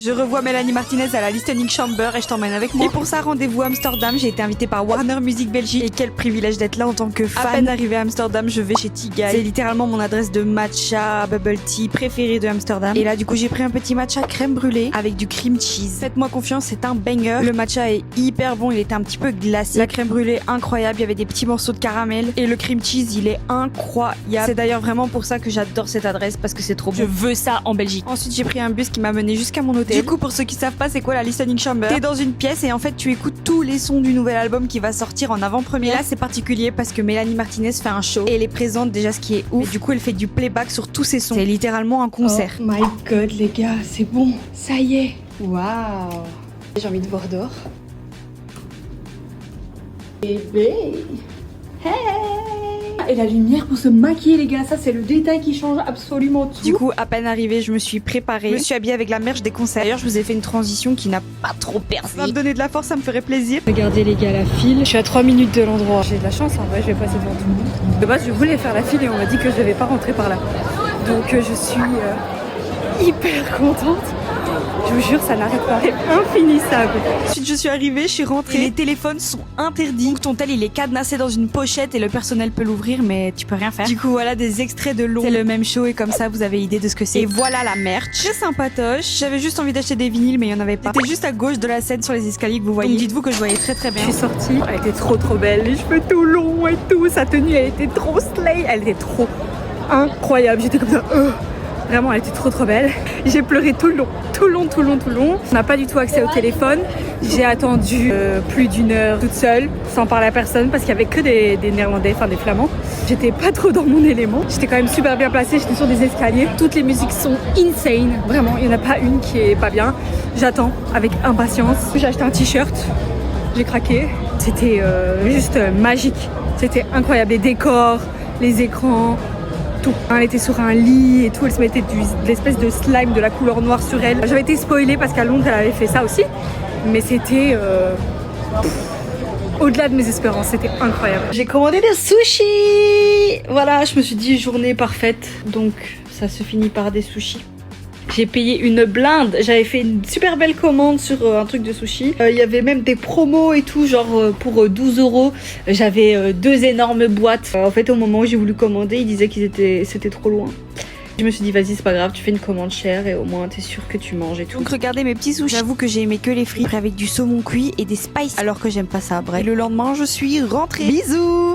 Je revois Mélanie Martinez à la Listening Chamber et je t'emmène avec moi. Et pour ça, rendez-vous à Amsterdam. J'ai été invitée par Warner Music Belgique. Et quel privilège d'être là en tant que fan. À peine arrivée à Amsterdam, je vais chez Tigay. C'est littéralement mon adresse de matcha, bubble tea préférée de Amsterdam. Et là, du coup, j'ai pris un petit matcha crème brûlée avec du cream cheese. Faites-moi confiance, c'est un banger. Le matcha est hyper bon, il était un petit peu glacé. La crème brûlée, incroyable. Il y avait des petits morceaux de caramel. Et le cream cheese, il est incroyable. C'est d'ailleurs vraiment pour ça que j'adore cette adresse parce que c'est trop bon. Je veux ça en Belgique. Ensuite, j'ai pris un bus qui m'a mené jusqu'à mon hôtel. Du coup, pour ceux qui savent pas c'est quoi la Listening Chamber, t'es dans une pièce et en fait tu écoutes tous les sons du nouvel album qui va sortir en avant-première. Et là c'est particulier parce que Mélanie Martinez fait un show et elle est présente déjà, ce qui est ouf. Et du coup elle fait du playback sur tous ses sons. C'est littéralement un concert. Oh my god les gars, c'est bon, ça y est. Waouh. J'ai envie de voir dehors. Bébé. Hey. Et la lumière pour se maquiller les gars, ça c'est le détail qui change absolument tout. Du coup à peine arrivée je me suis préparée, je me suis habillée avec la merch des concerts. D'ailleurs je vous ai fait une transition qui n'a pas trop percé. Ça va me donner de la force, ça me ferait plaisir. Regardez les gars la file, je suis à 3 minutes de l'endroit. J'ai de la chance en vrai, je vais passer devant tout le monde. De base je voulais faire la file et on m'a dit que je devais pas rentrer par là. Donc je suis hyper contente. Je vous jure, ça n'arrête pas. C'est infinissable. Ensuite, je suis arrivée, je suis rentrée. Les téléphones sont interdits. Donc, ton tel, il est cadenassé dans une pochette et le personnel peut l'ouvrir, mais tu peux rien faire. Du coup, voilà des extraits de long. C'est le même show et comme ça, vous avez idée de ce que c'est. Et voilà la merch. Très sympatoche. J'avais juste envie d'acheter des vinyles, mais il y en avait pas. C'était juste à gauche de la scène sur les escaliers que vous voyez. Dites-vous que je voyais très très bien. Je suis sortie, elle était trop belle. Les cheveux tout longs et tout. Sa tenue, elle était trop slay. Elle était trop incroyable. J'étais comme ça. Vraiment, elle était trop belle. J'ai pleuré tout le long. On n'a pas du tout accès au téléphone. J'ai attendu plus d'une heure toute seule, sans parler à personne, parce qu'il y avait que des Néerlandais, enfin des Flamands. J'étais pas trop dans mon élément. J'étais quand même super bien placée, j'étais sur des escaliers. Toutes les musiques sont insane. Vraiment, il n'y en a pas une qui est pas bien. J'attends avec impatience. J'ai acheté un t-shirt. J'ai craqué. C'était juste magique. C'était incroyable. Les décors, les écrans. Tout. Elle était sur un lit et tout, elle se mettait de l'espèce de slime de la couleur noire sur elle. J'avais été spoilée parce qu'à Londres elle avait fait ça aussi, mais c'était au-delà de mes espérances, c'était incroyable. J'ai commandé des sushis. Voilà, je me suis dit journée parfaite, donc ça se finit par des sushis. J'ai payé une blinde, j'avais fait une super belle commande sur un truc de sushi. Il y avait même des promos et tout, genre pour 12 €. J'avais 2 énormes boîtes. En fait, au moment où j'ai voulu commander, ils disaient c'était trop loin. Je me suis dit, vas-y, c'est pas grave, tu fais une commande chère et au moins t'es sûr que tu manges et tout. Donc regardez mes petits sushis. J'avoue que j'ai aimé que les frites avec du saumon cuit et des spices, alors que j'aime pas ça. Bref, le lendemain, je suis rentrée. Bisous.